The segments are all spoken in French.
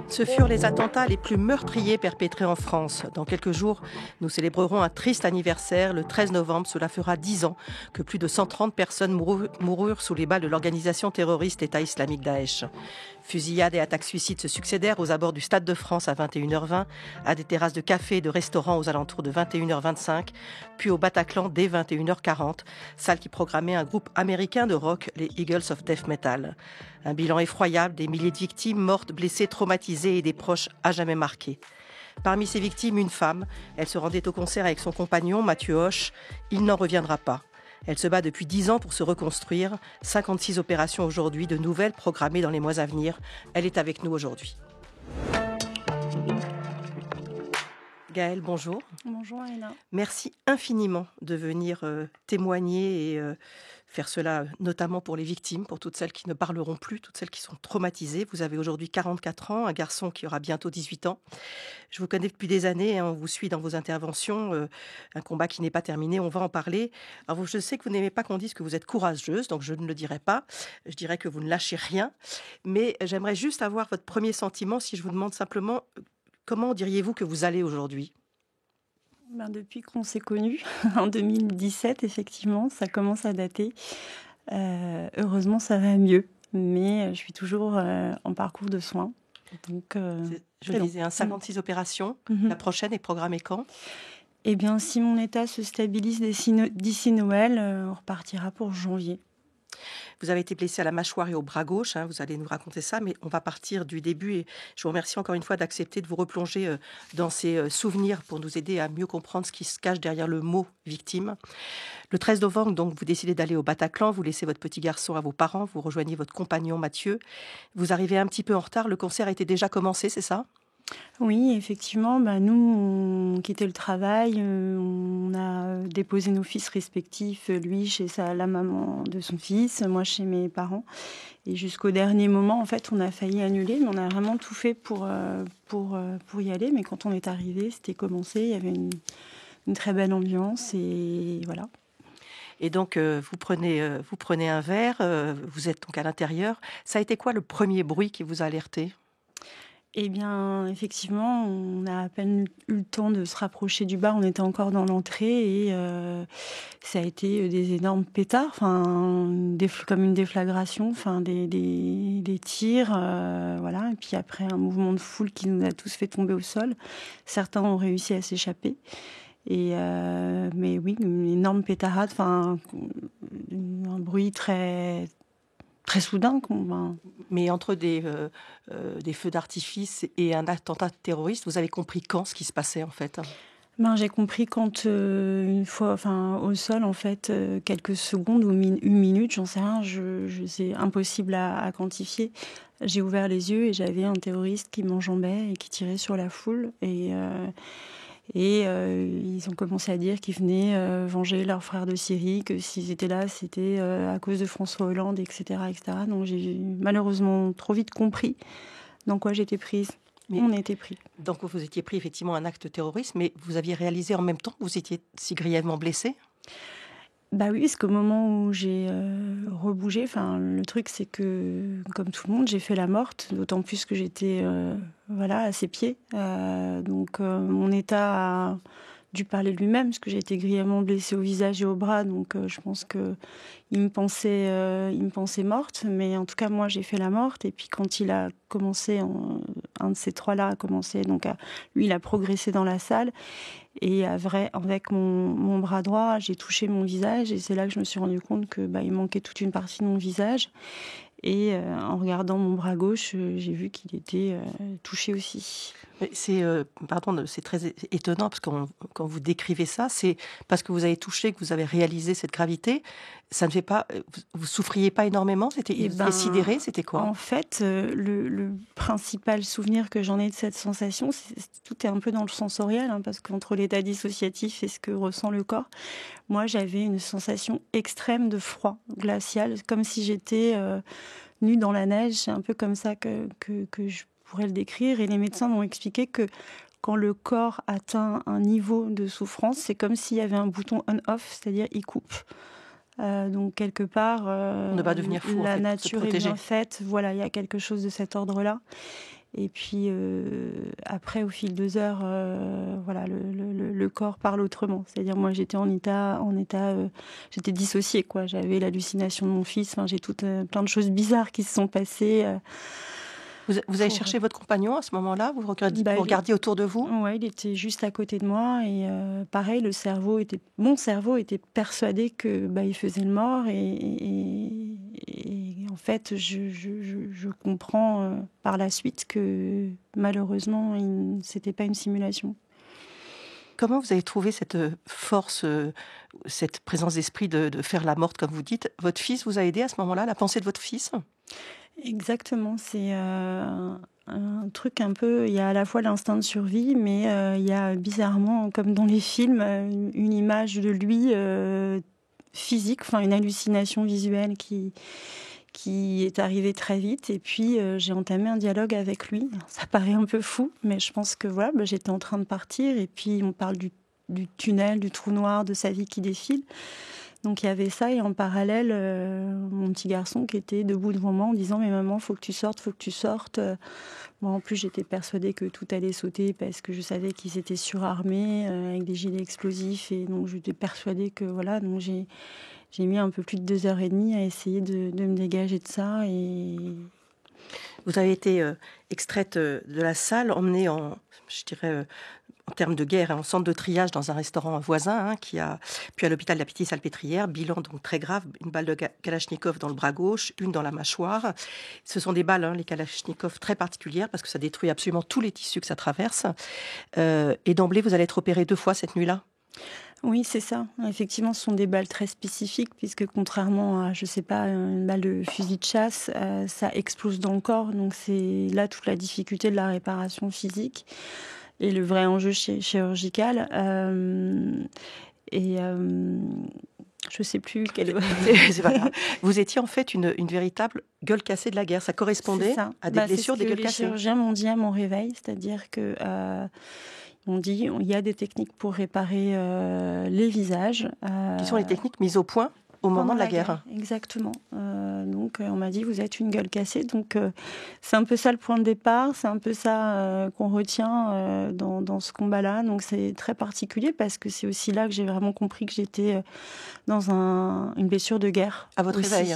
Ce furent les attentats les plus meurtriers perpétrés en France. Dans quelques jours, nous célébrerons un triste anniversaire. Le 13 novembre, cela fera 10 ans que plus de 130 personnes moururent sous les balles de l'organisation terroriste État islamique Daesh. Fusillades et attaques suicides se succédèrent aux abords du Stade de France à 21h20, à des terrasses de cafés et de restaurants aux alentours de 21h25, puis au Bataclan dès 21h40, salle qui programmait un groupe américain de rock, les Eagles of Death Metal. Un bilan effroyable, des milliers de victimes mortes, blessées, traumatisées et des proches à jamais marqués. Parmi ces victimes, une femme. Elle se rendait au concert avec son compagnon, Mathieu Hoche. Il n'en reviendra pas. Elle se bat depuis 10 ans pour se reconstruire. 56 opérations aujourd'hui, de nouvelles programmées dans les mois à venir. Elle est avec nous aujourd'hui. Gaëlle, bonjour. Bonjour Anna. Merci infiniment de venir témoigner et faire cela notamment pour les victimes, pour toutes celles qui ne parleront plus, toutes celles qui sont traumatisées. Vous avez aujourd'hui 44 ans, un garçon qui aura bientôt 18 ans. Je vous connais depuis des années, on vous suit dans vos interventions, un combat qui n'est pas terminé, on va en parler. Alors je sais que vous n'aimez pas qu'on dise que vous êtes courageuse, donc je ne le dirai pas. Je dirais que vous ne lâchez rien. Mais j'aimerais juste avoir votre premier sentiment, si je vous demande simplement, comment diriez-vous que vous allez aujourd'hui ? Depuis qu'on s'est connus, en 2017, effectivement, ça commence à dater. Heureusement, ça va mieux, mais je suis toujours en parcours de soins. Donc, je disais, 56 opérations. La prochaine est programmée quand ? Eh bien, si mon état se stabilise d'ici Noël, on repartira pour janvier. Vous avez été blessé à la mâchoire et au bras gauche, vous allez nous raconter ça, mais on va partir du début et je vous remercie encore une fois d'accepter de vous replonger dans ces souvenirs pour nous aider à mieux comprendre ce qui se cache derrière le mot victime. Le 13 novembre, donc, vous décidez d'aller au Bataclan, vous laissez votre petit garçon à vos parents, vous rejoignez votre compagnon Mathieu. Vous arrivez un petit peu en retard, le concert a été déjà commencé, c'est ça ? Oui, effectivement, nous, on quittait le travail, on a déposé nos fils respectifs, lui chez la maman de son fils, moi chez mes parents. Et jusqu'au dernier moment, en fait, on a failli annuler, mais on a vraiment tout fait pour y aller. Mais quand on est arrivé, c'était commencé, il y avait une très belle ambiance et voilà. Et donc, vous prenez un verre, vous êtes donc à l'intérieur. Ça a été quoi le premier bruit qui vous a alerté ? Eh bien, effectivement, on a à peine eu le temps de se rapprocher du bar. On était encore dans l'entrée et ça a été des énormes pétards, comme une déflagration, des tirs, voilà. Et puis après, un mouvement de foule qui nous a tous fait tomber au sol. Certains ont réussi à s'échapper. Mais oui, une énorme pétarade, un bruit très soudain. Mais entre des feux d'artifice et un attentat terroriste, vous avez compris quand ce qui se passait en fait ? J'ai compris quand, une fois, au sol, en fait, quelques secondes ou une minute, j'en sais rien, c'est impossible à quantifier. J'ai ouvert les yeux et j'avais un terroriste qui m'enjambait et qui tirait sur la foule. Et ils ont commencé à dire qu'ils venaient venger leurs frères de Syrie, que s'ils étaient là, c'était à cause de François Hollande, etc., etc. Donc j'ai malheureusement trop vite compris dans quoi j'étais prise. Mais on était pris. Donc vous étiez pris effectivement un acte terroriste, mais vous aviez réalisé en même temps que vous étiez si grièvement blessé ? Oui, parce qu'au moment où j'ai rebougé, le truc c'est que, comme tout le monde, j'ai fait la morte, d'autant plus que j'étais à ses pieds. Donc mon état a dû parler de lui-même, parce que j'ai été grièvement blessée au visage et au bras, donc je pense qu'il me pensait morte, mais en tout cas moi j'ai fait la morte. Et puis quand il a commencé, un de ces trois-là a commencé, lui il a progressé dans la salle. Et avec mon bras droit, j'ai touché mon visage et c'est là que je me suis rendu compte que il manquait toute une partie de mon visage. Et en regardant mon bras gauche, j'ai vu qu'il était touché aussi. C'est très étonnant parce que quand vous décrivez ça, c'est parce que vous avez touché que vous avez réalisé cette gravité. Ça ne fait pas. Vous souffriez pas énormément. C'était sidéré. C'était quoi ? En fait, le principal souvenir que j'en ai de cette sensation, tout est un peu dans le sensoriel, parce qu'entre l'état dissociatif et ce que ressent le corps, moi j'avais une sensation extrême de froid glacial, comme si j'étais nue dans la neige. C'est un peu comme ça que je pourrais le décrire. Et les médecins m'ont expliqué que quand le corps atteint un niveau de souffrance, c'est comme s'il y avait un bouton on-off, c'est-à-dire il coupe. Donc quelque part, on ne va devenir fou, la nature est bien faite. Voilà, il y a quelque chose de cet ordre-là. Et puis après, au fil des heures, voilà, le corps parle autrement. C'est-à-dire, moi, j'étais en état, j'étais dissociée, quoi. J'avais l'hallucination de mon fils. Enfin, j'ai plein de choses bizarres qui se sont passées. Vous avez cherché votre compagnon à ce moment-là? Vous regardiez autour de vous? Ouais, il était juste à côté de moi et pareil, mon cerveau était persuadé que il faisait le mort et en fait, je comprends par la suite que malheureusement, c'était pas une simulation. Comment vous avez trouvé cette force, cette présence d'esprit de faire la morte, comme vous dites? Votre fils vous a aidé à ce moment-là, la pensée de votre fils? Exactement, c'est un truc un peu. Il y a à la fois l'instinct de survie, mais il y a bizarrement, comme dans les films, une image de lui physique, enfin une hallucination visuelle qui est arrivée très vite. Et puis j'ai entamé un dialogue avec lui. Alors, ça paraît un peu fou, mais je pense que voilà, j'étais en train de partir et puis on parle du tunnel, du trou noir, de sa vie qui défile. Donc il y avait ça et en parallèle, mon petit garçon qui était debout devant moi en disant « Mais maman, faut que tu sortes, faut que tu sortes ». Moi en plus j'étais persuadée que tout allait sauter parce que je savais qu'ils étaient surarmés avec des gilets explosifs et donc j'étais persuadée que voilà, donc j'ai mis un peu plus de 2 heures et demie à essayer de me dégager de ça. Et Vous avez été extraite de la salle, emmenée je dirais, en termes de guerre, en centre de triage dans un restaurant voisin, puis à l'hôpital de la Pitié-Salpêtrière. Bilan donc très grave, une balle de Kalachnikov dans le bras gauche, une dans la mâchoire. Ce sont des balles, les Kalachnikov, très particulières parce que ça détruit absolument tous les tissus que ça traverse. Et d'emblée, vous allez être opérée 2 fois cette nuit-là? oui, c'est ça. Effectivement, ce sont des balles très spécifiques puisque contrairement à, je sais pas, une balle de fusil de chasse, ça explose dans le corps. Donc c'est là toute la difficulté de la réparation physique et le vrai enjeu chirurgical. Je sais plus quelle. C'est pas grave. Vous étiez en fait une véritable gueule cassée de la guerre. Ça correspondait à des blessures, des gueules cassées. Les chirurgiens m'ont dit à mon réveil, c'est-à-dire que ils m'ont dit il y a des techniques pour réparer les visages. Qui sont les techniques mises au point au moment de la guerre. Exactement. Donc on m'a dit vous êtes une gueule cassée. Donc c'est un peu ça le point de départ, c'est un peu ça qu'on retient dans ce combat-là. Donc c'est très particulier parce que c'est aussi là que j'ai vraiment compris que j'étais dans une blessure de guerre. À votre réveil.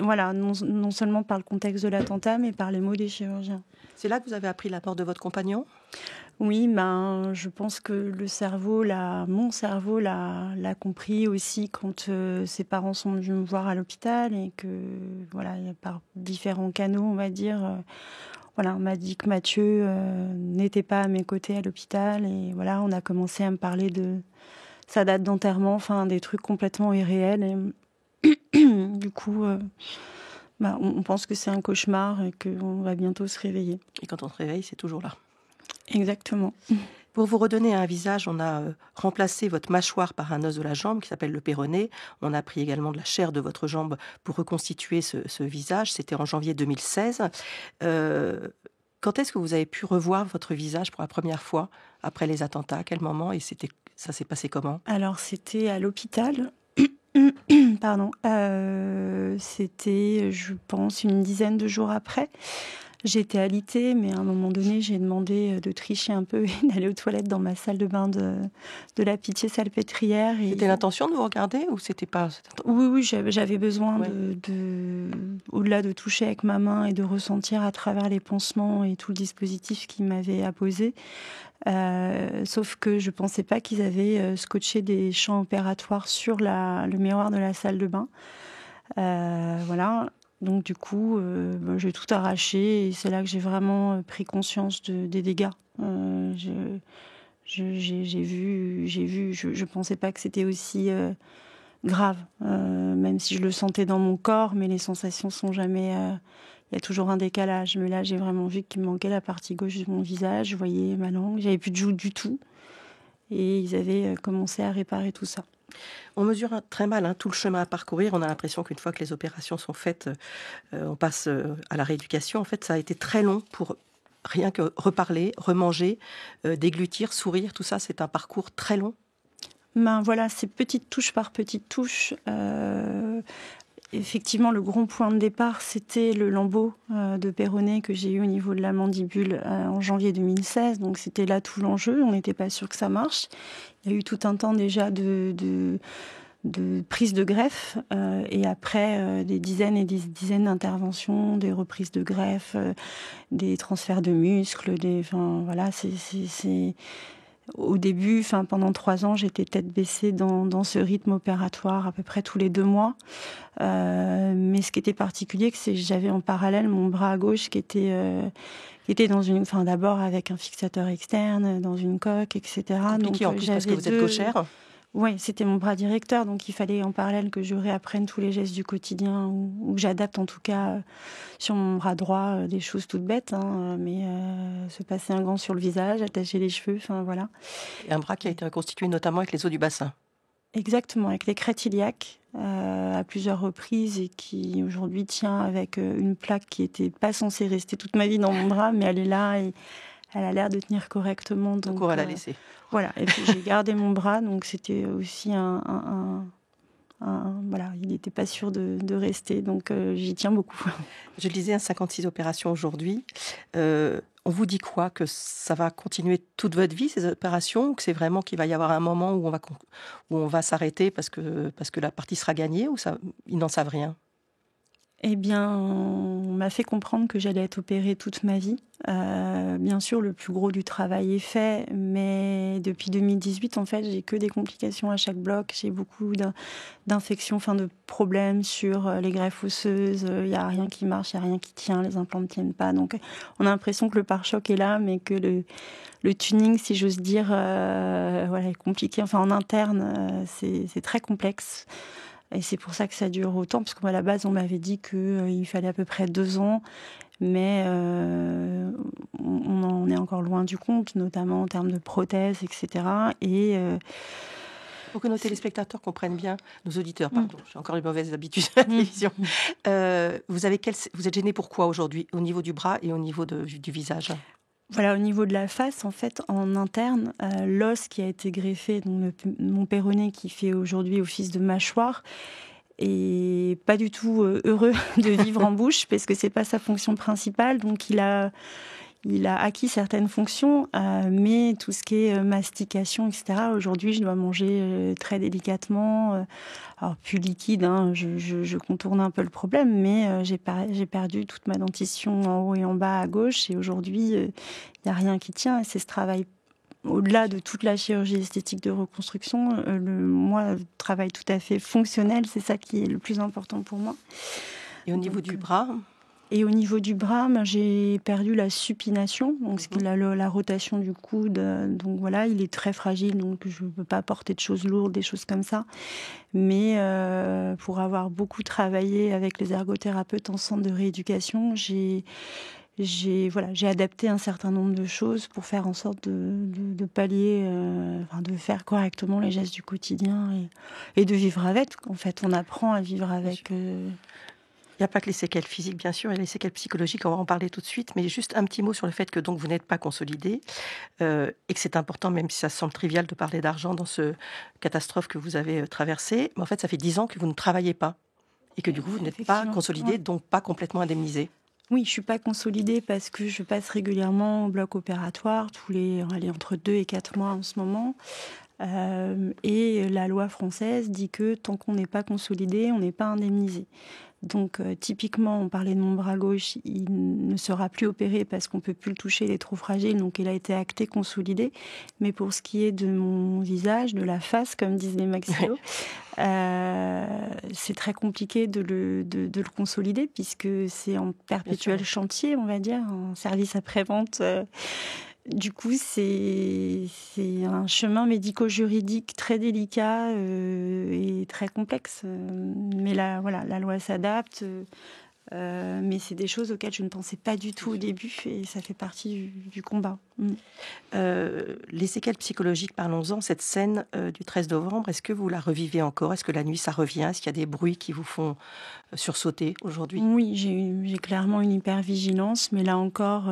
Voilà, non seulement par le contexte de l'attentat, mais par les mots des chirurgiens. C'est là que vous avez appris la mort de votre compagnon? Oui, je pense que mon cerveau l'a compris aussi quand ses parents sont venus me voir à l'hôpital et que, voilà, par différents canaux, on va dire, voilà, on m'a dit que Mathieu n'était pas à mes côtés à l'hôpital et voilà, on a commencé à me parler de sa date d'enterrement, enfin, des trucs complètement irréels et du coup, on pense que c'est un cauchemar et qu'on va bientôt se réveiller. Et quand on se réveille, c'est toujours là. Exactement. Pour vous redonner un visage, on a remplacé votre mâchoire par un os de la jambe qui s'appelle le péroné. On a pris également de la chair de votre jambe pour reconstituer ce visage. C'était en janvier 2016. Quand est-ce que vous avez pu revoir votre visage pour la première fois après les attentats? À quel moment? Et ça s'est passé comment? Alors, c'était à l'hôpital. Pardon. C'était, je pense, une dizaine de jours après. J'étais alitée, mais à un moment donné, j'ai demandé de tricher un peu et d'aller aux toilettes dans ma salle de bain de la Pitié-Salpêtrière. C'était l'intention de vous regarder ou c'était pas? Oui, j'avais besoin au-delà de toucher avec ma main et de ressentir à travers les pansements et tout le dispositif qu'ils m'avaient apposé. Sauf que je pensais pas qu'ils avaient scotché des champs opératoires sur le miroir de la salle de bain. Voilà. Donc du coup, j'ai tout arraché et c'est là que j'ai vraiment pris conscience des dégâts. J'ai vu, je pensais pas que c'était aussi grave, même si je le sentais dans mon corps, mais les sensations sont jamais. Il y a toujours un décalage. Mais là, j'ai vraiment vu qu'il me manquait la partie gauche de mon visage. Je voyais ma langue, j'avais plus de joues du tout, et ils avaient commencé à réparer tout ça. On mesure très mal tout le chemin à parcourir. On a l'impression qu'une fois que les opérations sont faites, on passe à la rééducation. En fait, ça a été très long pour rien que reparler, remanger, déglutir, sourire. Tout ça, c'est un parcours très long. Voilà, c'est petite touche par petite touche. effectivement, le grand point de départ, c'était le lambeau de péroné que j'ai eu au niveau de la mandibule en janvier 2016. Donc c'était là tout l'enjeu. On n'était pas sûr que ça marche. Il y a eu tout un temps déjà de prise de greffe et après des dizaines et des dizaines d'interventions, des reprises de greffe, des transferts de muscles. Enfin voilà, c'est au début, enfin pendant 3 ans, j'étais tête baissée dans ce rythme opératoire à peu près tous les 2 mois. Mais ce qui était particulier, c'est que j'avais en parallèle mon bras à gauche qui était dans une, enfin d'abord avec un fixateur externe, dans une coque, etc. Compliqué en plus parce que vous êtes gauchère. Oui, c'était mon bras directeur, donc il fallait en parallèle que je réapprenne tous les gestes du quotidien ou que j'adapte en tout cas sur mon bras droit des choses toutes bêtes, hein, mais se passer un gant sur le visage, attacher les cheveux, enfin voilà. Et un bras qui a été reconstitué notamment avec les os du bassin. Exactement, avec les crêtes iliaques à plusieurs reprises et qui aujourd'hui tient avec une plaque qui n'était pas censée rester toute ma vie dans mon bras, mais elle est là et elle a l'air de tenir correctement. Donc on va la laisser. Voilà, et puis j'ai gardé mon bras, donc c'était aussi voilà, il n'était pas sûr de rester, donc j'y tiens beaucoup. Je le disais, 56 opérations aujourd'hui. On vous dit quoi? Que ça va continuer toute votre vie, ces opérations, ou que c'est vraiment qu'il va y avoir un moment où on va s'arrêter parce que la partie sera gagnée, ou ça, ils n'en savent rien? Eh bien, on m'a fait comprendre que j'allais être opérée toute ma vie. Bien sûr, le plus gros du travail est fait, mais depuis 2018, en fait, j'ai que des complications à chaque bloc. J'ai beaucoup d'infections, enfin de problèmes sur les greffes osseuses. Il n'y a rien qui marche, il n'y a rien qui tient, les implants ne tiennent pas. Donc, on a l'impression que le pare-choc est là, mais que le tuning, si j'ose dire, voilà, est compliqué. Enfin, en interne, c'est très complexe. Et c'est pour ça que ça dure autant, parce qu'à la base, on m'avait dit qu'il fallait à peu près 2 ans, mais on en est encore loin du compte, notamment en termes de prothèses, etc. Et pour que nos téléspectateurs comprennent bien, nos auditeurs, pardon, j'ai encore les mauvaises habitudes à la télévision. Vous êtes gêné pourquoi aujourd'hui, au niveau du bras et au niveau du visage? Voilà, au niveau de la face, en fait, en interne, l'os qui a été greffé, donc mon péroné qui fait aujourd'hui office de mâchoire, est pas du tout heureux de vivre en bouche, parce que c'est pas sa fonction principale. Donc il a acquis certaines fonctions, mais tout ce qui est mastication, etc. Aujourd'hui, je dois manger très délicatement, alors plus liquide. Hein, je contourne un peu le problème, mais j'ai perdu toute ma dentition en haut et en bas à gauche, et aujourd'hui, il n'y a rien qui tient. Et c'est ce travail. Au-delà de toute la chirurgie esthétique de reconstruction, le travail tout à fait fonctionnel, c'est ça qui est le plus important pour moi. Et au niveau du bras? Et au niveau du bras, j'ai perdu la supination, donc c'est la rotation du coude. Donc voilà, il est très fragile, donc je ne peux pas porter de choses lourdes, des choses comme ça. Mais pour avoir beaucoup travaillé avec les ergothérapeutes en centre de rééducation, j'ai adapté un certain nombre de choses pour faire en sorte de pallier, de faire correctement les gestes du quotidien et de vivre avec. En fait, on apprend à vivre avec. Il n'y a pas que les séquelles physiques, bien sûr, il y a les séquelles psychologiques, on va en parler tout de suite, mais juste un petit mot sur le fait que donc vous n'êtes pas consolidé et que c'est important, même si ça semble trivial de parler d'argent dans ce catastrophe que vous avez traversée, mais en fait ça fait 10 ans que vous ne travaillez pas et que du coup vous n'êtes pas consolidé, donc pas complètement indemnisé. Oui, je ne suis pas consolidée parce que je passe régulièrement au bloc opératoire, entre 2 et 4 mois en ce moment. Et la loi française dit que tant qu'on n'est pas consolidé, on n'est pas indemnisé. Donc typiquement, on parlait de mon bras gauche, il ne sera plus opéré parce qu'on ne peut plus le toucher, il est trop fragile, donc il a été acté, consolidé. Mais pour ce qui est de mon visage, de la face, comme disent les maxillos, c'est très compliqué de le consolider puisque c'est en perpétuel chantier, on va dire, en service après-vente. Du coup, c'est un chemin médico-juridique très délicat et très complexe. Mais là, voilà, la loi s'adapte. Mais c'est des choses auxquelles je ne pensais pas du tout au début et ça fait partie du combat. Les séquelles psychologiques, parlons-en. Cette scène du 13 novembre, est-ce que vous la revivez encore? Est-ce que la nuit, ça revient? Est-ce qu'il y a des bruits qui vous font sursauter aujourd'hui? Oui, j'ai clairement une hypervigilance, mais là encore...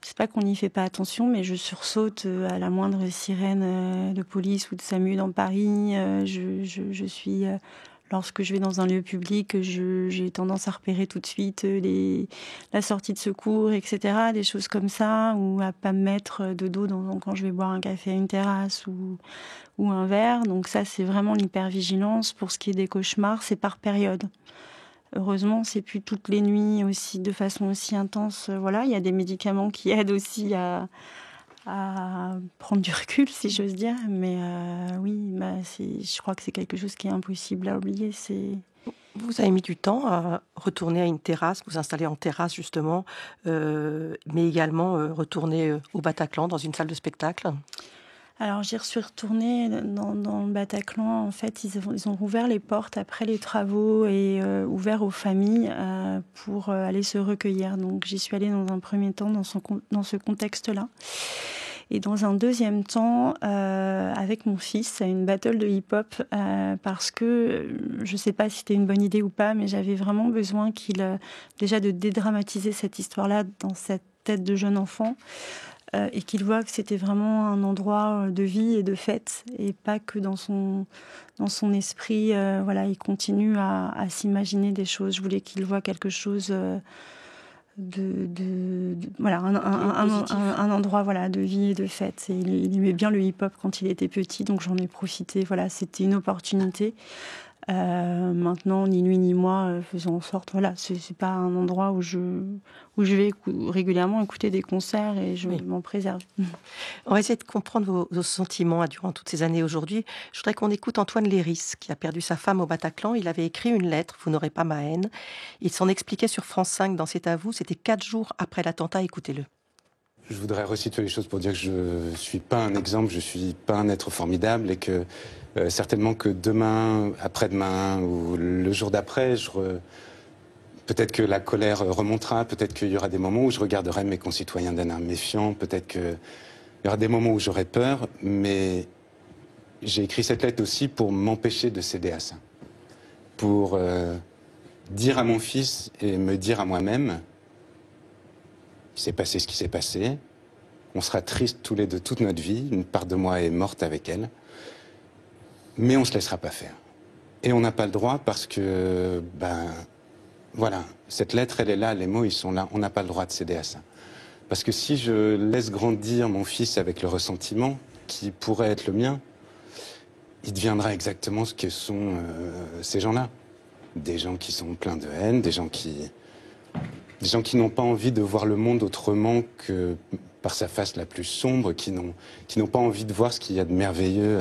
C'est pas qu'on n'y fait pas attention, mais je sursaute à la moindre sirène de police ou de SAMU dans Paris. Je suis lorsque je vais dans un lieu public, j'ai tendance à repérer tout de suite la sortie de secours, etc. Des choses comme ça, ou à pas me mettre de dos quand je vais boire un café à une terrasse ou un verre. Donc ça, c'est vraiment l'hypervigilance. Pour ce qui est des cauchemars, c'est par période. Heureusement, c'est plus toutes les nuits aussi, de façon aussi intense. Voilà, il y a des médicaments qui aident aussi à prendre du recul, si j'ose dire. Mais oui, je crois que c'est quelque chose qui est impossible à oublier. Vous avez mis du temps à retourner à une terrasse, vous installer en terrasse justement, mais également retourner au Bataclan, dans une salle de spectacle. Alors, j'y suis retournée dans le Bataclan. En fait, ils ont rouvert les portes après les travaux et ouvert aux familles pour aller se recueillir. Donc, j'y suis allée dans un premier temps dans ce contexte-là. Et dans un deuxième temps, avec mon fils, à une battle de hip-hop, parce que je ne sais pas si c'était une bonne idée ou pas, mais j'avais vraiment besoin déjà de dédramatiser cette histoire-là dans cette tête de jeune enfant. Et qu'il voit que c'était vraiment un endroit de vie et de fête, et pas que dans son esprit, voilà, il continue à s'imaginer des choses. Je voulais qu'il voit quelque chose voilà, un endroit, voilà, de vie et de fête. Et il aimait bien le hip-hop quand il était petit, donc j'en ai profité. Voilà, c'était une opportunité. Maintenant, ni lui ni moi faisons en sorte, voilà, c'est pas un endroit où je vais régulièrement écouter des concerts et je m'en préserve. On va essayer de comprendre vos sentiments durant toutes ces années aujourd'hui. Je voudrais qu'on écoute Antoine Léris, qui a perdu sa femme au Bataclan. Il avait écrit une lettre, « Vous n'aurez pas ma haine ». Il s'en expliquait sur France 5 dans C'est à vous. C'était 4 jours après l'attentat. Écoutez-le. Je voudrais resituer les choses pour dire que je ne suis pas un exemple, je ne suis pas un être formidable et que certainement que demain, après-demain ou le jour d'après, peut-être que la colère remontera, peut-être qu'il y aura des moments où je regarderai mes concitoyens d'un air méfiant, peut-être qu'il y aura des moments où j'aurai peur, mais j'ai écrit cette lettre aussi pour m'empêcher de céder à ça. Pour dire à mon fils et me dire à moi-même: il s'est passé ce qui s'est passé, on sera tristes tous les deux toute notre vie, une part de moi est morte avec elle, mais on ne se laissera pas faire. Et on n'a pas le droit parce que, voilà, cette lettre, elle est là, les mots, ils sont là, on n'a pas le droit de céder à ça. Parce que si je laisse grandir mon fils avec le ressentiment qui pourrait être le mien, il deviendra exactement ce que sont ces gens-là. Des gens qui sont pleins de haine, des gens qui n'ont pas envie de voir le monde autrement que par sa face la plus sombre, qui n'ont pas envie de voir ce qu'il y a de merveilleux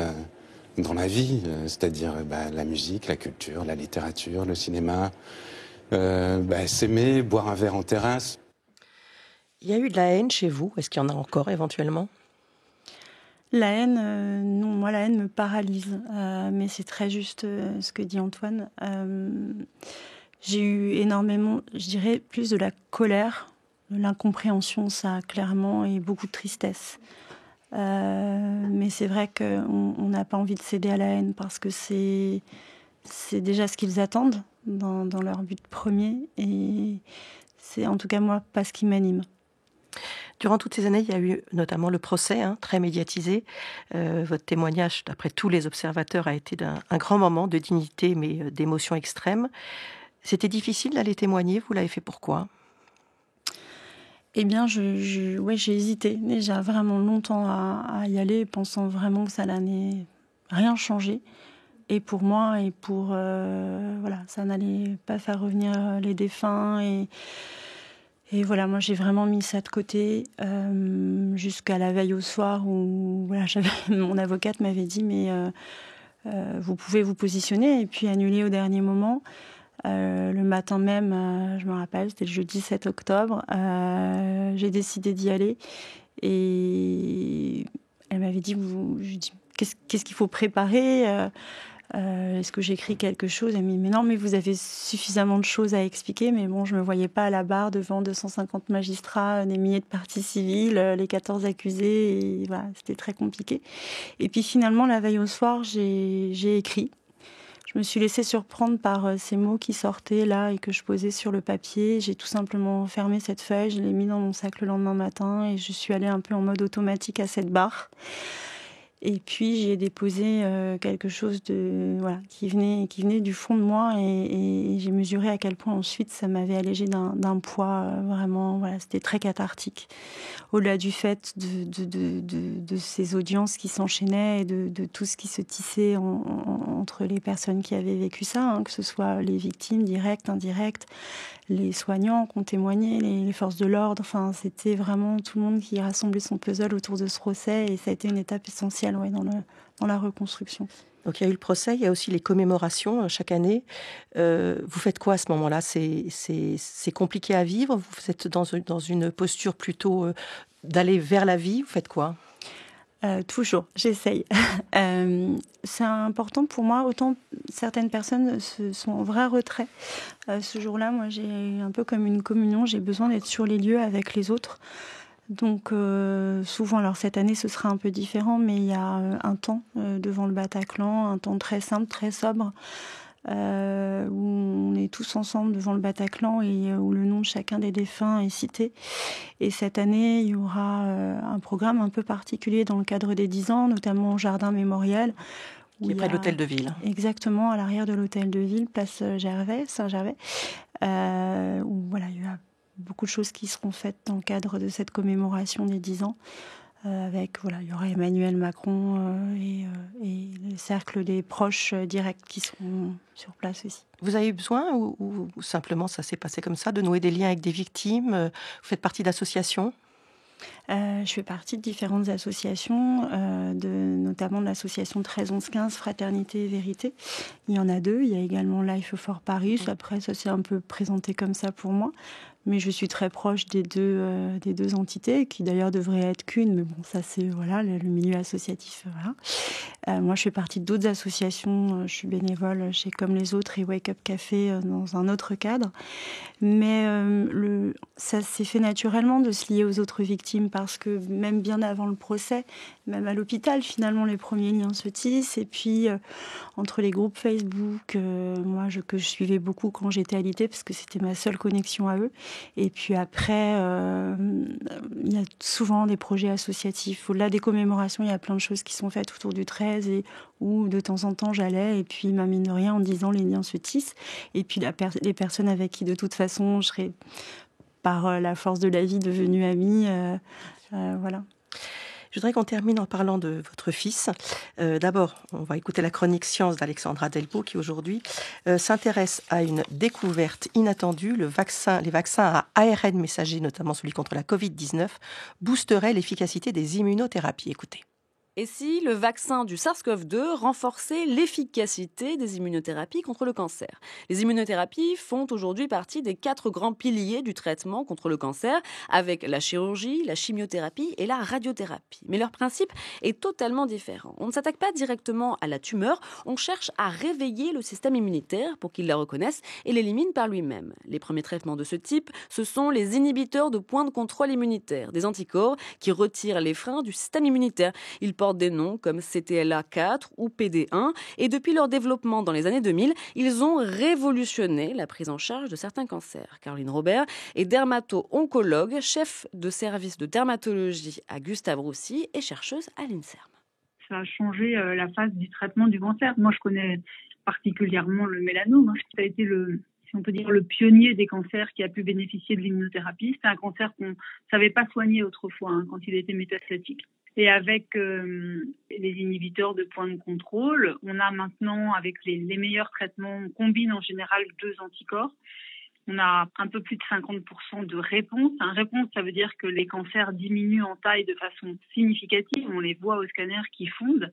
dans la vie, c'est-à-dire la musique, la culture, la littérature, le cinéma, s'aimer, boire un verre en terrasse. Il y a eu de la haine chez vous. Est-ce qu'il y en a encore éventuellement ? La haine, non, moi la haine me paralyse, mais c'est très juste ce que dit Antoine. J'ai eu énormément, je dirais, plus de la colère, de l'incompréhension, ça clairement, et beaucoup de tristesse. Mais c'est vrai qu'on n'a pas envie de céder à la haine parce que c'est déjà ce qu'ils attendent dans leur but premier, et c'est en tout cas moi pas ce qui m'anime. Durant toutes ces années, il y a eu notamment le procès, très médiatisé. Votre témoignage, d'après tous les observateurs, a été un grand moment de dignité, mais d'émotion extrême. C'était difficile d'aller témoigner. Vous l'avez fait pourquoi ? Eh bien, j'ai hésité déjà vraiment longtemps à y aller, pensant vraiment que ça n'allait rien changer. Et pour moi, et pour... voilà, ça n'allait pas faire revenir les défunts. Et voilà, moi, j'ai vraiment mis ça de côté jusqu'à la veille au soir où voilà, mon avocate m'avait dit « mais vous pouvez vous positionner et puis annuler au dernier moment ». Le matin même, je me rappelle, c'était le jeudi 7 octobre, j'ai décidé d'y aller et elle m'avait dit, qu'est-ce qu'il faut préparer, est-ce que j'écris quelque chose? Elle m'a dit, mais non, mais vous avez suffisamment de choses à expliquer, mais bon, je me voyais pas à la barre devant 250 magistrats, des milliers de parties civiles, les 14 accusés, et voilà, c'était très compliqué. Et puis finalement, la veille au soir, j'ai écrit. Je me suis laissée surprendre par ces mots qui sortaient là et que je posais sur le papier. J'ai tout simplement fermé cette feuille, je l'ai mis dans mon sac le lendemain matin et je suis allée un peu en mode automatique à cette barre. Et puis j'y ai déposé quelque chose qui venait du fond de moi et j'ai mesuré à quel point ensuite ça m'avait allégé d'un poids vraiment. Voilà, c'était très cathartique. Au-delà du fait de ces audiences qui s'enchaînaient et de tout ce qui se tissait entre les personnes qui avaient vécu ça, que ce soit les victimes directes, indirectes, les soignants qui ont témoigné, les forces de l'ordre. Enfin, c'était vraiment tout le monde qui rassemblait son puzzle autour de ce procès et ça a été une étape essentielle dans la reconstruction. Donc il y a eu le procès, il y a aussi les commémorations chaque année. Vous faites quoi à ce moment-là ? C'est compliqué à vivre ? Vous êtes dans une posture plutôt d'aller vers la vie ? Vous faites quoi ? Toujours, j'essaye. C'est important pour moi, autant certaines personnes sont en vrai retrait. Ce jour-là, moi, j'ai un peu comme une communion, j'ai besoin d'être sur les lieux avec les autres. Donc souvent, alors cette année, ce sera un peu différent, mais il y a un temps devant le Bataclan, un temps très simple, très sobre, où on est tous ensemble devant le Bataclan et où le nom de chacun des défunts est cité. Et cette année, il y aura un programme un peu particulier dans le cadre des 10 ans, notamment au Jardin Mémorial. Qui est près de l'hôtel de ville. Exactement, à l'arrière de l'hôtel de ville, place Saint-Gervais, où voilà, il y a beaucoup de choses qui seront faites dans le cadre de cette commémoration des 10 ans. Il y aura Emmanuel Macron et le cercle des proches directs qui seront sur place aussi. Vous avez eu besoin ou simplement ça s'est passé comme ça, de nouer des liens avec des victimes ? Vous faites partie d'associations ? Je fais partie de différentes associations, notamment de l'association 13-11-15, Fraternité et Vérité. Il y en a 2. Il y a également Life for Paris. Après, ça s'est un peu présenté comme ça pour moi. Mais je suis très proche des deux entités, qui d'ailleurs devraient être qu'une. Mais bon, ça c'est le milieu associatif. Moi, je fais partie d'autres associations. Je suis bénévole chez Comme les Autres et Wake Up Café dans un autre cadre. Mais ça s'est fait naturellement de se lier aux autres victimes parce que même bien avant le procès, même à l'hôpital, finalement, les premiers liens se tissent. Et puis, entre les groupes Facebook, que je suivais beaucoup quand j'étais à l'IT parce que c'était ma seule connexion à eux. Et puis après, il y a souvent des projets associatifs. Au-delà des commémorations, il y a plein de choses qui sont faites autour du 13 et où de temps en temps j'allais. Et puis, mine de rien, en 10 ans, les liens se tissent. Et puis, les personnes avec qui, de toute façon, je serais, par la force de la vie, devenue amie. Voilà. Je voudrais qu'on termine en parlant de votre fils. D'abord, on va écouter la chronique Science d'Alexandra Delpo qui aujourd'hui s'intéresse à une découverte inattendue. Les vaccins à ARN messager, notamment celui contre la Covid-19, boosteraient l'efficacité des immunothérapies. Écoutez. Et si le vaccin du SARS-CoV-2 renforçait l'efficacité des immunothérapies contre le cancer ? Les immunothérapies font aujourd'hui partie des 4 grands piliers du traitement contre le cancer, avec la chirurgie, la chimiothérapie et la radiothérapie. Mais leur principe est totalement différent. On ne s'attaque pas directement à la tumeur, on cherche à réveiller le système immunitaire pour qu'il la reconnaisse et l'élimine par lui-même. Les premiers traitements de ce type, ce sont les inhibiteurs de points de contrôle immunitaire, des anticorps qui retirent les freins du système immunitaire. Ils portent des noms comme CTLA4 ou PD1 et depuis leur développement dans les années 2000, ils ont révolutionné la prise en charge de certains cancers. Caroline Robert est dermato-oncologue, chef de service de dermatologie à Gustave Roussy et chercheuse à l'INSERM. Ça a changé la phase du traitement du cancer. Moi, je connais particulièrement le mélanome. Ça a été si on peut dire, le pionnier des cancers qui a pu bénéficier de l'immunothérapie. C'est un cancer qu'on ne savait pas soigner autrefois quand il était métastatique. Et avec les inhibiteurs de points de contrôle, on a maintenant, avec les meilleurs traitements, on combine en général 2 anticorps. On a un peu plus de 50% de réponse. Un réponse, ça veut dire que les cancers diminuent en taille de façon significative. On les voit au scanner qui fondent.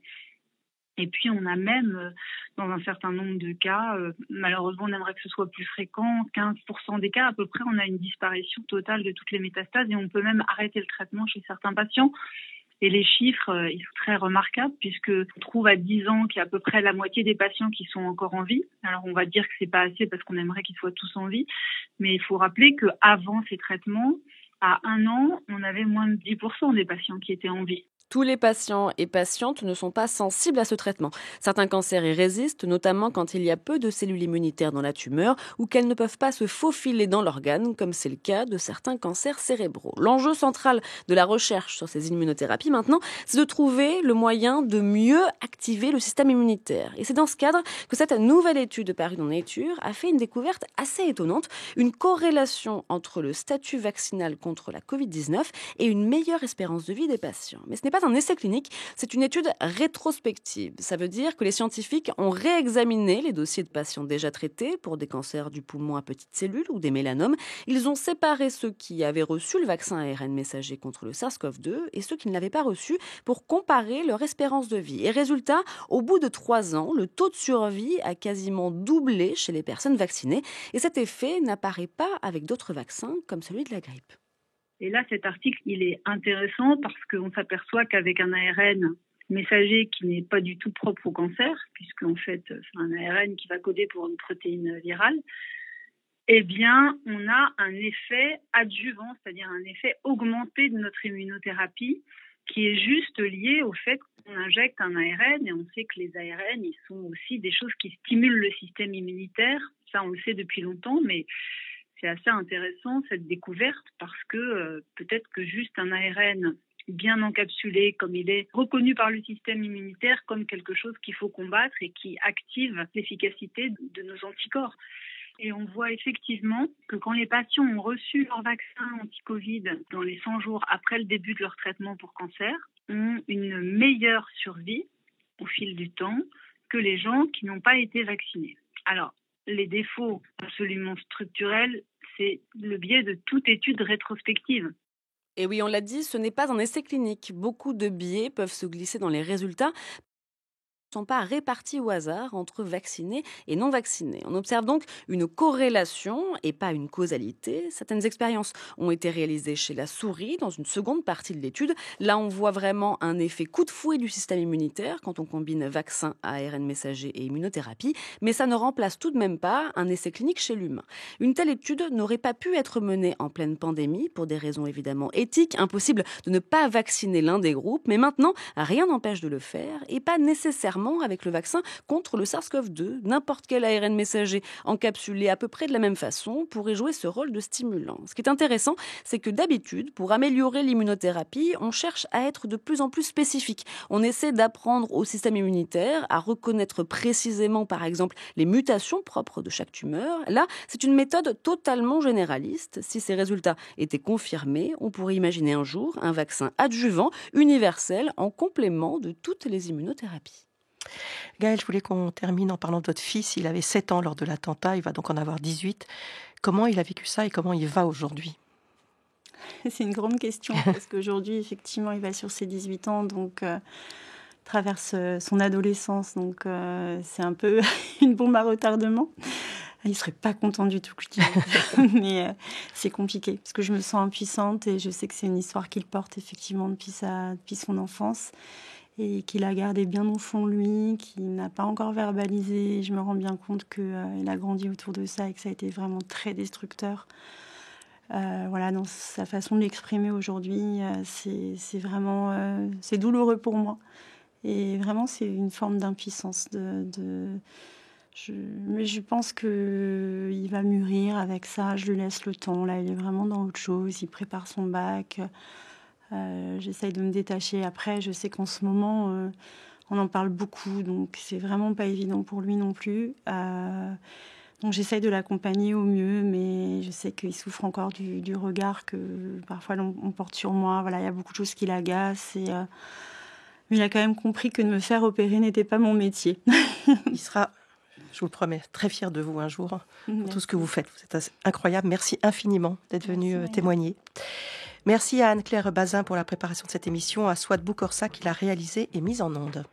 Et puis, on a même, dans un certain nombre de cas, malheureusement, on aimerait que ce soit plus fréquent, 15% des cas à peu près, on a une disparition totale de toutes les métastases et on peut même arrêter le traitement chez certains patients. Et les chiffres, ils sont très remarquables puisqu'on trouve à 10 ans qu'il y a à peu près la moitié des patients qui sont encore en vie. Alors, on va dire que c'est pas assez parce qu'on aimerait qu'ils soient tous en vie. Mais il faut rappeler qu'avant ces traitements, à 1 an, on avait moins de 10% des patients qui étaient en vie. Tous les patients et patientes ne sont pas sensibles à ce traitement. Certains cancers y résistent, notamment quand il y a peu de cellules immunitaires dans la tumeur ou qu'elles ne peuvent pas se faufiler dans l'organe, comme c'est le cas de certains cancers cérébraux. L'enjeu central de la recherche sur ces immunothérapies maintenant, c'est de trouver le moyen de mieux activer le système immunitaire. Et c'est dans ce cadre que cette nouvelle étude parue dans Nature a fait une découverte assez étonnante, une corrélation entre le statut vaccinal contre la Covid-19 et une meilleure espérance de vie des patients. Mais ce n'est pas un essai clinique, c'est une étude rétrospective. Ça veut dire que les scientifiques ont réexaminé les dossiers de patients déjà traités pour des cancers du poumon à petites cellules ou des mélanomes. Ils ont séparé ceux qui avaient reçu le vaccin ARN messager contre le SARS-CoV-2 et ceux qui ne l'avaient pas reçu pour comparer leur espérance de vie. Et résultat, au bout de 3 ans, le taux de survie a quasiment doublé chez les personnes vaccinées. Et cet effet n'apparaît pas avec d'autres vaccins comme celui de la grippe. Et là, cet article, il est intéressant parce qu'on s'aperçoit qu'avec un ARN messager qui n'est pas du tout propre au cancer, puisqu'en fait, c'est un ARN qui va coder pour une protéine virale, eh bien, on a un effet adjuvant, c'est-à-dire un effet augmenté de notre immunothérapie qui est juste lié au fait qu'on injecte un ARN et on sait que les ARN, ils sont aussi des choses qui stimulent le système immunitaire. Ça, on le sait depuis longtemps, mais c'est assez intéressant cette découverte parce que peut-être que juste un ARN bien encapsulé, comme il est reconnu par le système immunitaire comme quelque chose qu'il faut combattre et qui active l'efficacité de nos anticorps. Et on voit effectivement que quand les patients ont reçu leur vaccin anti-Covid dans les 100 jours après le début de leur traitement pour cancer, ont une meilleure survie au fil du temps que les gens qui n'ont pas été vaccinés. Alors, les défauts absolument structurels, c'est le biais de toute étude rétrospective. Et oui, on l'a dit, ce n'est pas un essai clinique. Beaucoup de biais peuvent se glisser dans les résultats. Ne sont pas répartis au hasard entre vaccinés et non vaccinés. On observe donc une corrélation et pas une causalité. Certaines expériences ont été réalisées chez la souris dans une seconde partie de l'étude. Là, on voit vraiment un effet coup de fouet du système immunitaire quand on combine vaccin, ARN messager et immunothérapie, mais ça ne remplace tout de même pas un essai clinique chez l'humain. Une telle étude n'aurait pas pu être menée en pleine pandémie pour des raisons évidemment éthiques. Impossible de ne pas vacciner l'un des groupes, mais maintenant, rien n'empêche de le faire et pas nécessairement avec le vaccin contre le SARS-CoV-2. N'importe quel ARN messager encapsulé à peu près de la même façon pourrait jouer ce rôle de stimulant. Ce qui est intéressant, c'est que d'habitude, pour améliorer l'immunothérapie, on cherche à être de plus en plus spécifique. On essaie d'apprendre au système immunitaire à reconnaître précisément, par exemple, les mutations propres de chaque tumeur. Là, c'est une méthode totalement généraliste. Si ces résultats étaient confirmés, on pourrait imaginer un jour un vaccin adjuvant, universel, en complément de toutes les immunothérapies. Gaëlle, je voulais qu'on termine en parlant de votre fils. Il avait 7 ans lors de l'attentat, il va donc en avoir 18. Comment il a vécu ça et comment il va aujourd'hui ? C'est une grande question parce qu'aujourd'hui, effectivement, il va sur ses 18 ans, donc traverse son adolescence, donc c'est un peu une bombe à retardement. Il ne serait pas content du tout que je dise, mais c'est compliqué parce que je me sens impuissante et je sais que c'est une histoire qu'il porte effectivement depuis son enfance. Et qu'il a gardé bien au fond de lui, qu'il n'a pas encore verbalisé. Je me rends bien compte qu'il a grandi autour de ça et que ça a été vraiment très destructeur. Voilà, dans sa façon de l'exprimer aujourd'hui, c'est vraiment c'est douloureux pour moi. Et vraiment, c'est une forme d'impuissance. Mais je pense qu'il va mûrir avec ça. Je lui laisse le temps. Là, il est vraiment dans autre chose. Il prépare son bac. J'essaye de me détacher. Après, je sais qu'en ce moment, on en parle beaucoup, donc c'est vraiment pas évident pour lui non plus. Donc j'essaye de l'accompagner au mieux, mais je sais qu'il souffre encore du regard que parfois on porte sur moi. Voilà, il y a beaucoup de choses qui l'agacent. Mais il a quand même compris que de me faire opérer n'était pas mon métier. Il sera, je vous le promets, très fier de vous un jour, pour tout ce que vous faites. Vous êtes incroyable. Merci infiniment d'être venu témoigner. Merci à Anne-Claire Bazin pour la préparation de cette émission, à Souad Boukorsa qui l'a réalisée et mise en onde.